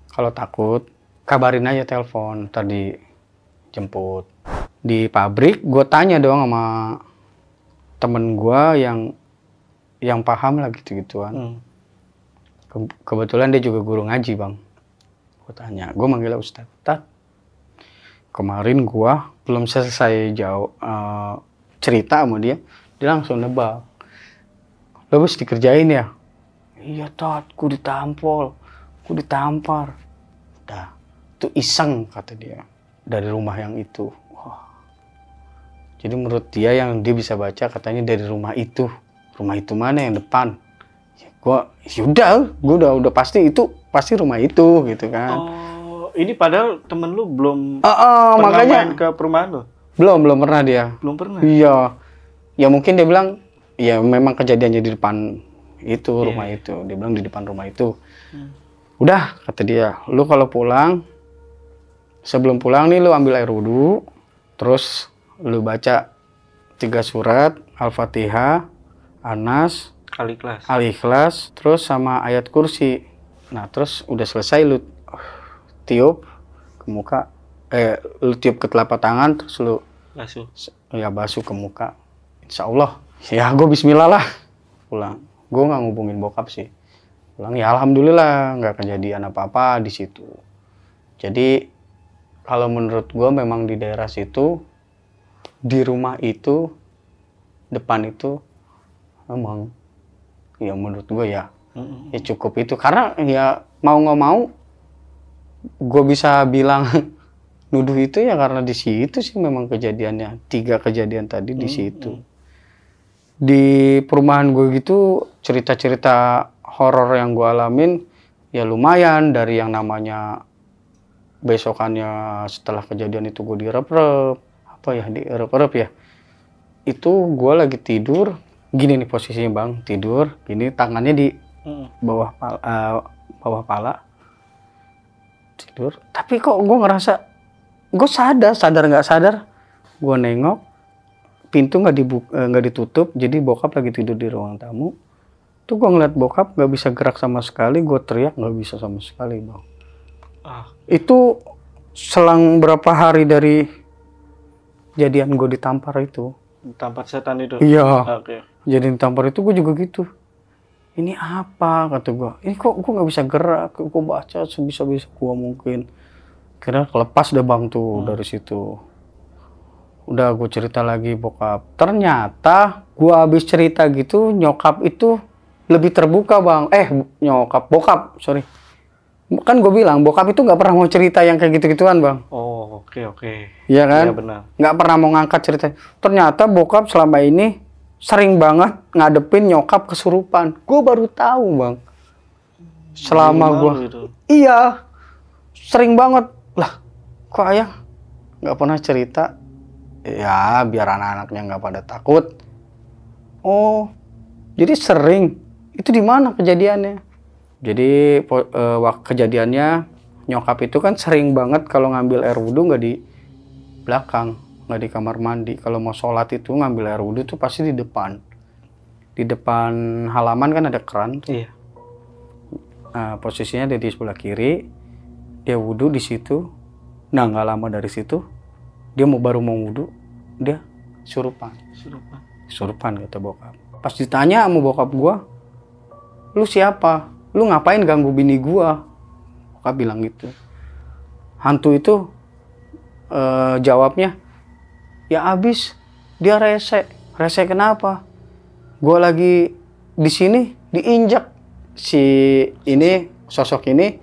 kalau takut kabarin aja, telepon tadi jemput. Di pabrik gue tanya dong sama temen gue yang paham lah gitu-gituan. Kebetulan dia juga guru ngaji bang. Gue tanya, gue manggil Ustadz, kemarin gue belum selesai cerita sama dia langsung nebak. Lo bos dikerjain ya? Iya Tat, gue ditampol, gue ditampar. Udah, itu iseng kata dia, dari rumah yang itu. Wah. Jadi menurut dia yang dia bisa baca katanya dari rumah itu. Rumah itu mana yang depan? Ya, gue udah pasti itu pasti rumah itu gitu kan. Oh, ini padahal temen lu belum makanya main ke perumahan lo? Belum pernah dia. Belum pernah? Iya. Ya mungkin dia bilang, ya memang kejadiannya di depan itu, rumah itu. Dia bilang di depan rumah itu. Udah, kata dia, lu kalau pulang, sebelum pulang nih lu ambil air wudhu, terus lu baca 3 surat, Al-Fatihah, An-Nas, Al-Ikhlas, terus sama ayat kursi. Nah, terus udah selesai lu tiup ke muka, lu tiup ke telapak tangan, terus lu basuh ke muka. Insya Allah, ya gue bismillah lah pulang. Gue nggak ngubungin bokap sih. Pulang ya alhamdulillah nggak kejadian apa-apa di situ. Jadi kalau menurut gue memang di daerah situ, di rumah itu, depan itu memang ya menurut gue ya cukup itu. Karena ya mau nggak mau gue bisa bilang nuduh itu ya karena di situ sih memang kejadiannya. 3 kejadian tadi di situ. Di perumahan gue gitu, cerita-cerita horor yang gue alamin ya lumayan, dari yang namanya besokannya setelah kejadian itu gue direp-rep. Apa ya, direp-rep ya. Itu gue lagi tidur, gini nih posisinya bang, tidur, gini tangannya di bawah pala, tidur. Tapi kok gue ngerasa, gue sadar nggak sadar, gue nengok, pintu nggak ditutup, jadi bokap lagi tidur di ruang tamu. Tuh gue ngeliat bokap nggak bisa gerak sama sekali, gue teriak nggak bisa sama sekali bang. Itu selang berapa hari dari kejadian gue ditampar itu. Tampar setan itu? Iya. Okay. Jadi ditampar itu gue juga gitu. Ini apa kata gue? Ini kok gue nggak bisa gerak? Gue baca sebisa-bisa gue mungkin. Kira kelepas deh bang tuh dari situ. Udah gue cerita lagi bokap. Ternyata gue habis cerita gitu nyokap itu lebih terbuka bang. Bokap, sorry. Kan gue bilang bokap itu nggak pernah mau cerita yang kayak gitu-gituan bang. Oh oke. Iya kan? Iya benar. Nggak pernah mau ngangkat cerita. Ternyata bokap selama ini sering banget ngadepin nyokap kesurupan. Gue baru tahu bang. Selama gue. Iya. Sering banget. Lah kok ayah nggak pernah cerita? Ya biar anak-anaknya nggak pada takut. Oh jadi sering. Itu di mana kejadiannya? Jadi waktu kejadiannya nyokap itu kan sering banget kalau ngambil air wudhu nggak di belakang, nggak di kamar mandi. Kalau mau sholat itu ngambil air wudhu tuh pasti di depan. Di depan halaman kan ada keran. Iya. Nah, posisinya dia di sebelah kiri, dia wudhu di situ. Nah nggak lama dari situ dia baru mau wudhu, dia surupan kata bokap. Pas ditanya sama bokap gua, lu siapa? Lu ngapain ganggu bini gua? Bokap bilang gitu. Hantu itu jawabnya, ya abis dia rese. Rese kenapa? Gua lagi di sini diinjak. Si ini, sosok ini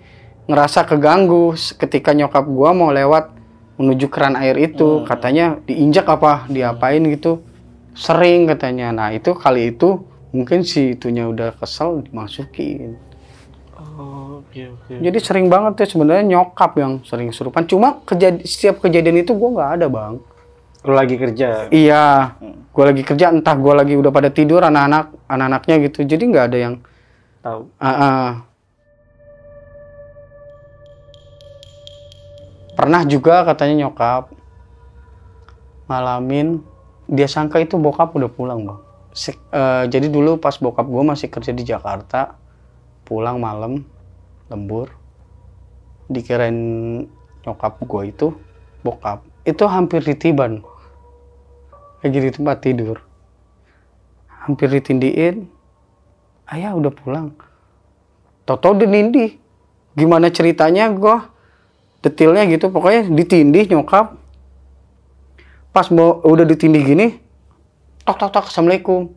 ngerasa keganggu ketika nyokap gua mau lewat menuju keran air itu. Katanya diinjak apa, diapain gitu. Sering katanya. Nah itu kali itu mungkin si itunya udah kesel dimasukin. Oke. Jadi sering banget ya sebenarnya nyokap yang sering kesurupan. Cuma setiap kejadian itu gue nggak ada bang. Lu lagi kerja? Iya, gue lagi kerja. Entah gue lagi udah pada tidur anak-anaknya gitu. Jadi nggak ada yang tahu. Pernah juga katanya nyokap ngalamin, dia sangka itu bokap udah pulang bang. Jadi dulu pas bokap gue masih kerja di Jakarta, pulang malam lembur, dikirain nyokap gue itu bokap itu hampir ditiban lagi di tempat tidur, hampir ditindiin, ayah udah pulang. Tau-tau dia nindih. Gimana ceritanya gue detailnya gitu, pokoknya ditindih nyokap. Pas udah ditindih gini, tok assalamualaikum,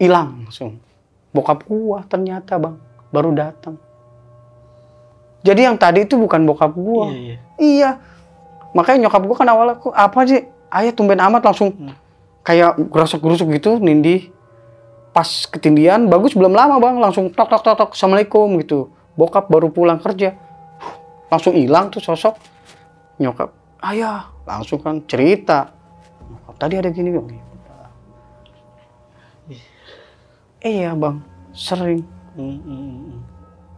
hilang langsung. Bokap gua ternyata bang baru datang. Jadi yang tadi itu bukan bokap gua. Iya. Makanya nyokap gua kan awalnya apa sih? Ayah tumben amat langsung kayak gerusuk gitu nindih. Pas ketindian bagus belum lama bang langsung tok assalamualaikum gitu. Bokap baru pulang kerja. Langsung hilang tuh sosok nyokap. Ayah langsung kan cerita. Nyokap tadi ada gini bang. Iya bang, sering.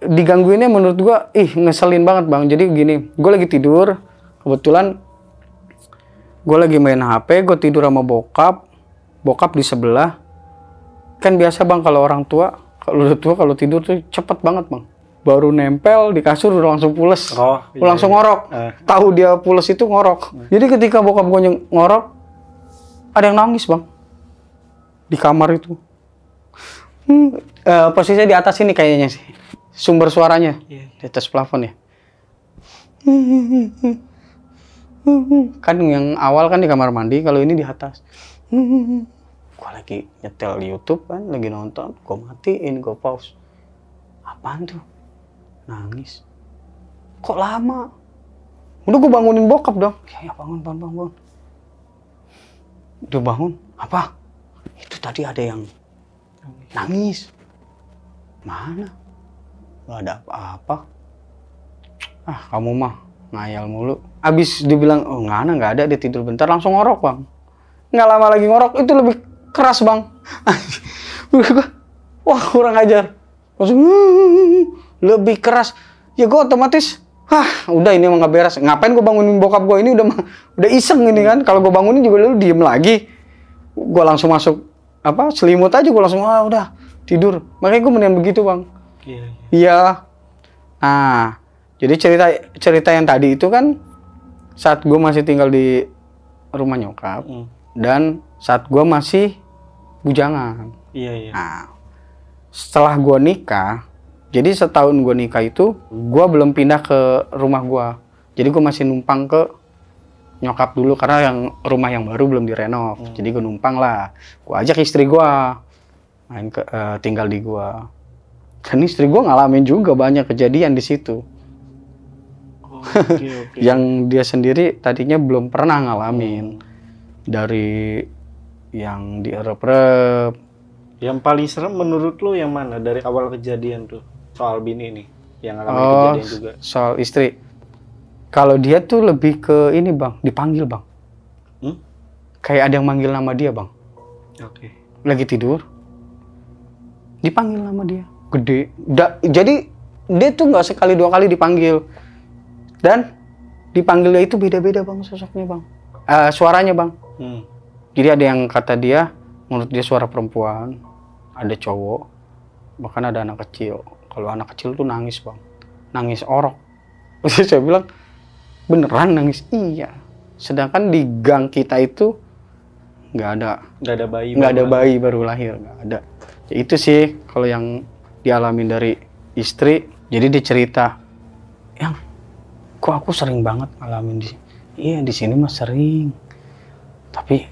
Digangguinnya menurut gua, ngeselin banget bang. Jadi gini, gua lagi tidur, kebetulan gua lagi main HP, gua tidur sama bokap di sebelah. Kan biasa bang kalau orang tua, kalau tidur tuh cepet banget bang. Baru nempel di kasur udah langsung pules, langsung ngorok. Tahu dia pules itu ngorok. Jadi ketika bokap gua ngorok, ada yang nangis bang di kamar itu. Posisinya di atas ini kayaknya sih sumber suaranya, di atas plafon ya. Kan yang awal kan di kamar mandi, kalau ini di atas. Gua lagi nyetel di YouTube kan, lagi nonton, gua matiin, gua pause. Apaan tuh? Nangis. Kok lama? Udah gua bangunin bokap dong. Ya bangun. Udah bangun. Apa? Itu tadi ada yang nangis. Mana? Gak ada apa-apa. Kamu mah ngayal mulu. Abis dibilang, oh nggak ada, dia tidur bentar, langsung ngorok bang. Nggak lama lagi ngorok, itu lebih keras bang. Wah kurang ajar. Langsung lebih keras. Ya gue otomatis, udah ini emang nggak beres. Ngapain gue bangunin bokap gue ini udah iseng ini kan. Kalau gue bangunin juga lu diem lagi. Gue langsung masuk selimut aja, gue langsung udah tidur. Makanya gue mendingan begitu bang. Iya. Nah, jadi cerita yang tadi itu kan saat gue masih tinggal di rumah nyokap dan saat gue masih bujangan. Iya. Nah, setelah gue nikah, jadi setahun gue nikah itu gue belum pindah ke rumah gue. Jadi gue masih numpang ke nyokap dulu karena rumah yang baru belum direnov. Jadi gue numpang lah. Gue ajak istri gue main tinggal di gue. Dan istri gue ngalamin juga banyak kejadian di situ. Okay. Yang dia sendiri tadinya belum pernah ngalamin. Dari yang dierep-rep. Yang paling serem menurut lu yang mana dari awal kejadian tuh? Soal bini nih, yang ngalamin kejadian juga. Soal istri. Kalau dia tuh lebih ke ini bang, dipanggil bang. Kayak ada yang manggil nama dia bang. Oke. Lagi tidur. Dipanggil nama dia. Gede. Jadi dia tuh nggak sekali dua kali dipanggil. Dan dipanggilnya itu beda-beda bang sosoknya bang. Suaranya bang. Jadi ada yang kata dia, menurut dia suara perempuan. Ada cowok. Bahkan ada anak kecil. Kalau anak kecil tuh nangis bang. Nangis orok. Terus saya bilang, beneran nangis? Iya. Sedangkan di gang kita itu nggak ada bayi baru lahir. Nggak ada. Ya, itu sih kalau yang dialamin dari istri. Jadi dia cerita, yang kok aku sering banget ngalamin di sini mah sering, tapi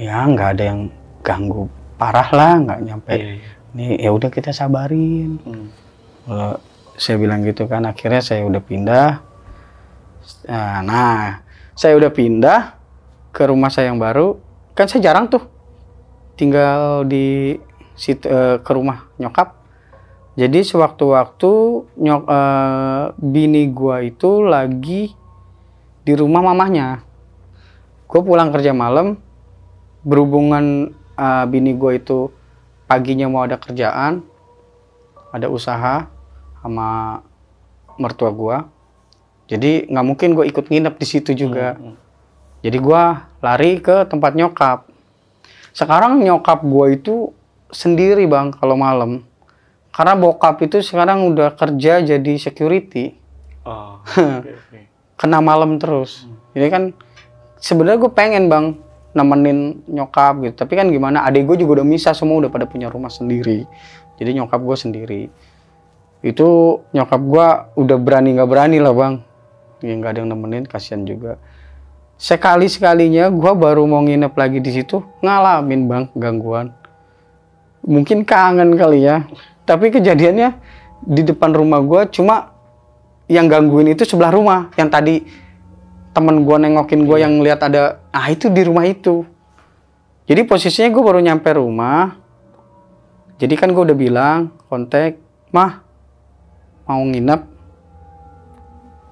ya nggak ada yang ganggu parah lah, nggak nyampe. Nih ya udah kita sabarin. Saya bilang gitu kan. Akhirnya saya udah pindah. Nah saya udah pindah ke rumah saya yang baru. Kan saya jarang tuh tinggal di situ, ke rumah nyokap. Jadi sewaktu-waktu bini gua itu lagi di rumah mamahnya. Gua pulang kerja malam, berhubungan bini gua itu paginya mau ada kerjaan, ada usaha sama mertua gua. Jadi nggak mungkin gua ikut nginep di situ juga. Jadi gua lari ke tempat nyokap. Sekarang nyokap gua itu sendiri bang kalau malam. Karena bokap itu sekarang udah kerja jadi security. Okay. Kena malam terus. Jadi kan sebenarnya gue pengen bang nemenin nyokap gitu. Tapi kan gimana, adik gue juga udah misah, semua udah pada punya rumah sendiri. Jadi nyokap gue sendiri. Itu nyokap gue udah berani nggak berani lah bang. Ya nggak ada yang nemenin, kasihan juga. Sekali-sekalinya gue baru mau nginep lagi di situ, ngalamin bang gangguan. Mungkin kangen kali ya. Tapi kejadiannya di depan rumah gue, cuma yang gangguin itu sebelah rumah. Yang tadi temen gue nengokin gue yang lihat ada, itu di rumah itu. Jadi posisinya gue baru nyampe rumah. Jadi kan gue udah bilang, kontak, mah mau nginep,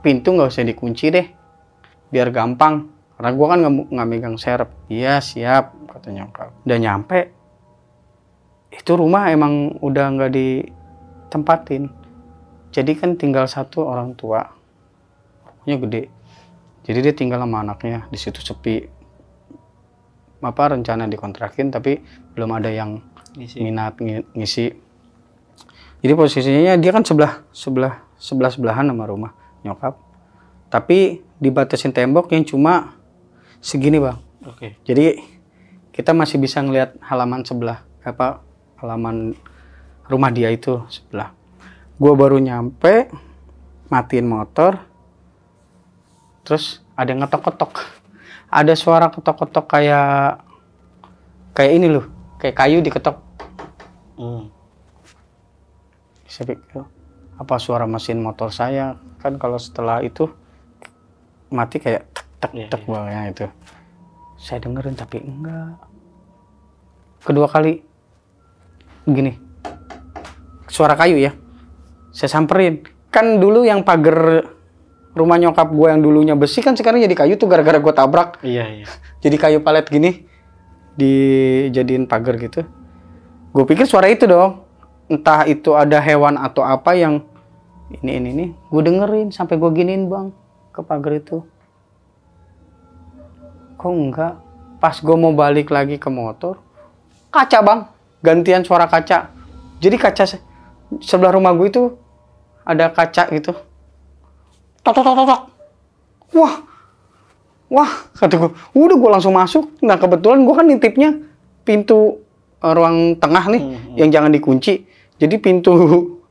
pintu nggak usah dikunci deh, biar gampang. Karena gue kan nggak megang serep. Iya siap, kata nyokap. Udah nyampe. Itu rumah emang udah nggak ditempatin. Jadi kan tinggal satu orang tua. Rumahnya gede. Jadi dia tinggal sama anaknya. Di situ sepi. Rencana dikontrakin tapi belum ada yang minat ngisi. Jadi posisinya dia kan sebelahan sama rumah nyokap. Tapi dibatasin tembok yang cuma segini bang. Oke. Jadi kita masih bisa ngelihat halaman sebelah halaman rumah dia itu sebelah. Gue baru nyampe, matiin motor, terus ada yang ngetok-ketok. Ada suara ketok-ketok kayak ini loh, kayak kayu diketok. Saya pikir, apa suara mesin motor saya? Kan kalau setelah itu mati kayak tek bawahnya itu. Saya dengerin tapi enggak. Kedua kali gini, suara kayu ya, saya samperin. Kan dulu yang pagar rumah nyokap gue yang dulunya besi kan sekarang jadi kayu tuh gara-gara gue tabrak. Iya. Jadi kayu palet gini, dijadiin pagar gitu. Gue pikir suara itu dong. Entah itu ada hewan atau apa yang ini. Gue dengerin sampai gue giniin bang ke pagar itu. Kok enggak? Pas gue mau balik lagi ke motor, kaca bang, gantian suara kaca. Jadi kaca sebelah rumah gue itu ada kaca gitu. Tok. Wah, kata gue, udah gue langsung masuk. Nah kebetulan gue kan nitipnya pintu ruang tengah nih, yang jangan dikunci. Jadi pintu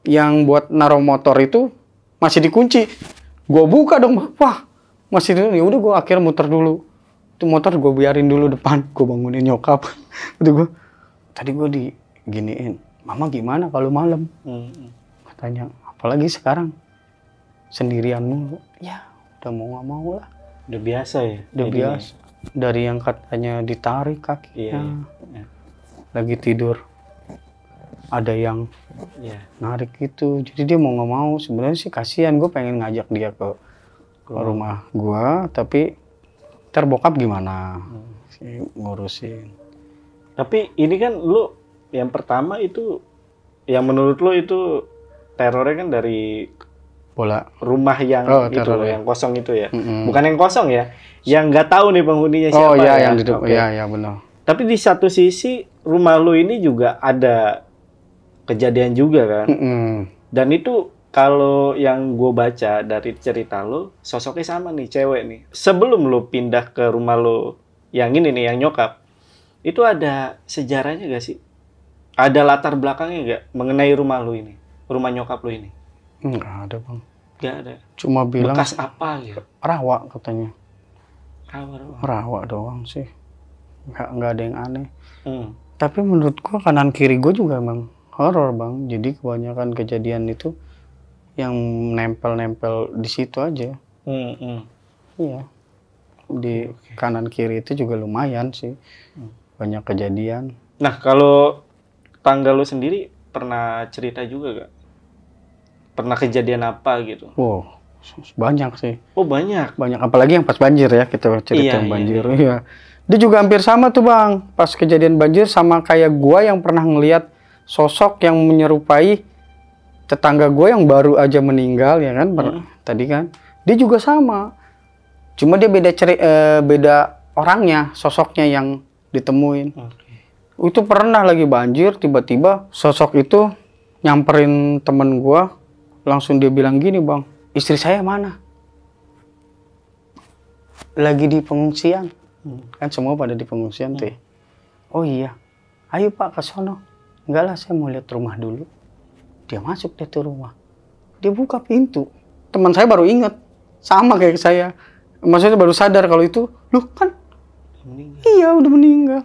yang buat naruh motor itu masih dikunci. Gue buka dong, wah masih dulu. Ya udah gue akhirnya muter dulu. Itu motor gue biarin dulu depan, gue bangunin nyokap. Tadi gue diginiin, mama gimana kalau malam? Katanya, apalagi sekarang sendirian mulu. Ya udah mau nggak mau lah. Udah biasa ya? Udah biasa. Dari yang katanya ditarik kakinya, lagi tidur, ada yang narik gitu. Jadi dia mau nggak mau. Sebenarnya sih kasihan, gue pengen ngajak dia ke rumah gue, tapi terbokap gimana sih ngurusin. Tapi ini kan lu yang pertama itu, yang menurut lu itu terornya kan dari bola rumah yang yang kosong itu ya. Bukan yang kosong ya, yang nggak tahu nih penghuninya siapa. Oh iya, yang di depan. Iya benar. Tapi di satu sisi rumah lu ini juga ada kejadian juga kan. Dan itu kalau yang gue baca dari cerita lu, sosoknya sama nih, cewek nih. Sebelum lu pindah ke rumah lu yang ini nih, yang nyokap, itu ada sejarahnya gak sih? Ada latar belakangnya gak mengenai rumah lu ini? Rumah nyokap lu ini? Nggak ada bang. Nggak ada? Cuma bilang bekas apa gitu? Rawa katanya. Rawa doang sih. Nggak ada yang aneh. Tapi menurut gua kanan kiri gua juga emang horor bang. Jadi kebanyakan kejadian itu yang nempel di situ aja. Iya. Di kanan kiri itu juga lumayan sih. Banyak kejadian. Nah kalau tangga lu sendiri pernah cerita juga gak? Pernah kejadian apa gitu? Wow, banyak sih. Oh banyak? Banyak, apalagi yang pas banjir ya, kita cerita yang banjir. Iya. Dia juga hampir sama tuh bang, pas kejadian banjir sama kayak gua yang pernah ngelihat sosok yang menyerupai tetangga gua yang baru aja meninggal ya kan, tadi kan. Dia juga sama, cuma dia beda orangnya, sosoknya yang ditemuin. Itu pernah lagi banjir, tiba-tiba sosok itu nyamperin temen gua. Langsung dia bilang gini bang, istri saya mana? Lagi di pengungsian. Kan semua pada di pengungsian tuh. Oh iya, ayo pak ke sono. Enggak lah, saya mau lihat rumah dulu. Dia masuk deh tuh rumah. Dia buka pintu. Teman saya baru inget, sama kayak saya. Maksudnya baru sadar kalau itu, loh kan? Iya udah meninggal.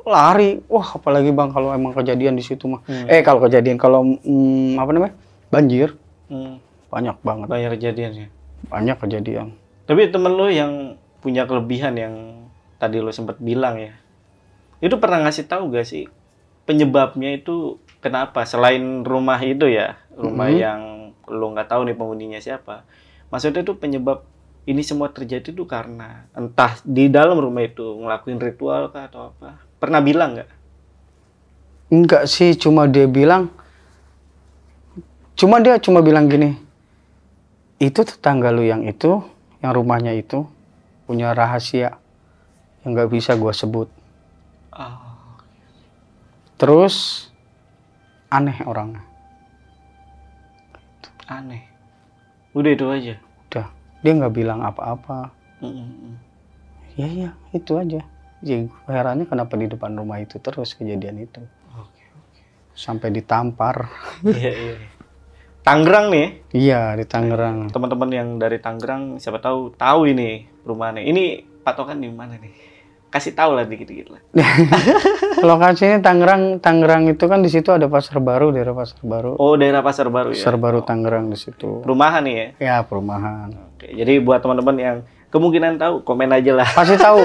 Lari, wah apalagi bang kalau emang kejadian di situ mah. Kalau kejadian apa namanya banjir, banyak banget. Banyak kejadiannya. Banyak kejadian. Tapi temen lo yang punya kelebihan yang tadi lo sempat bilang ya, itu pernah ngasih tahu gak sih penyebabnya itu kenapa? Selain rumah itu ya, rumah yang lo nggak tahu nih penghuninya siapa. Maksudnya itu penyebab ini semua terjadi tuh karena entah di dalam rumah itu ngelakuin ritual kah atau apa? Pernah bilang nggak? Enggak sih, cuma dia bilang gini, itu tetangga lu yang itu, yang rumahnya itu punya rahasia yang nggak bisa gua sebut. Terus aneh orangnya. Aneh. Udah itu aja. Udah, dia nggak bilang apa-apa. Ya itu aja. Jadi herannya kenapa di depan rumah itu terus kejadian itu. Sampai ditampar. Iya. Tangerang nih? Iya, di Tangerang. Teman-teman yang dari Tangerang siapa tahu ini rumahnya. Ini patokan di mana nih? Kasih tahu lah dikit-dikit lah. Lokasinya Tangerang itu kan di situ ada Pasar Baru, daerah Pasar Baru. Oh, daerah Pasar Baru ya. Pasar Baru Tangerang di situ. Perumahan nih ya? Ya, perumahan. Oke, jadi buat teman-teman yang kemungkinan tahu, komen aja lah. Pasti tahu.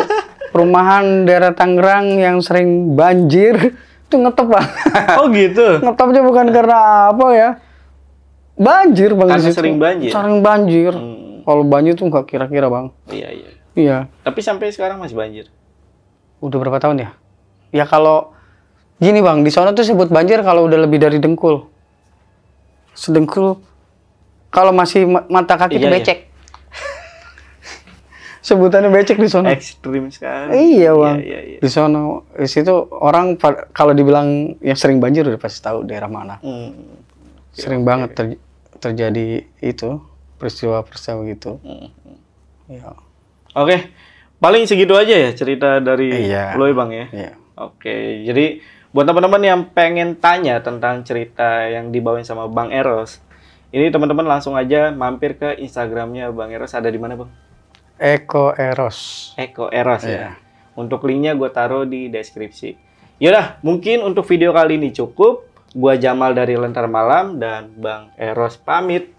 Perumahan daerah Tangerang yang sering banjir itu ngetop, Bang. Oh gitu. Ngetopnya bukan karena apa ya? Banjir bang. Karena sering banjir. Sering banjir. Kalau banjir tuh nggak kira-kira bang. Iya. Iya. Tapi sampai sekarang masih banjir. Udah berapa tahun ya? Ya kalau gini bang, di sana tuh sebut banjir kalau udah lebih dari dengkul. Sedengkul. Kalau masih mata kaki tuh becek. Sebutannya becek di sana. Ekstrim sekali. Iya bang. Iya. Di sana, di situ orang kalau dibilang yang sering banjir udah pasti tahu daerah mana. Sering banget terjadi itu peristiwa-peristiwa gitu. Ya. Oke, paling segitu aja ya cerita dari lo bang ya. Iya. Oke, jadi buat teman-teman yang pengen tanya tentang cerita yang dibawain sama Bang Eros, ini teman-teman langsung aja mampir ke Instagramnya Bang Eros. Ada di mana bang? Eko Eros. Eko Eros ya. Untuk linknya gue taruh di deskripsi. Yaudah, mungkin untuk video kali ini cukup. Gua Jamal dari Lentar Malam dan Bang Eros pamit.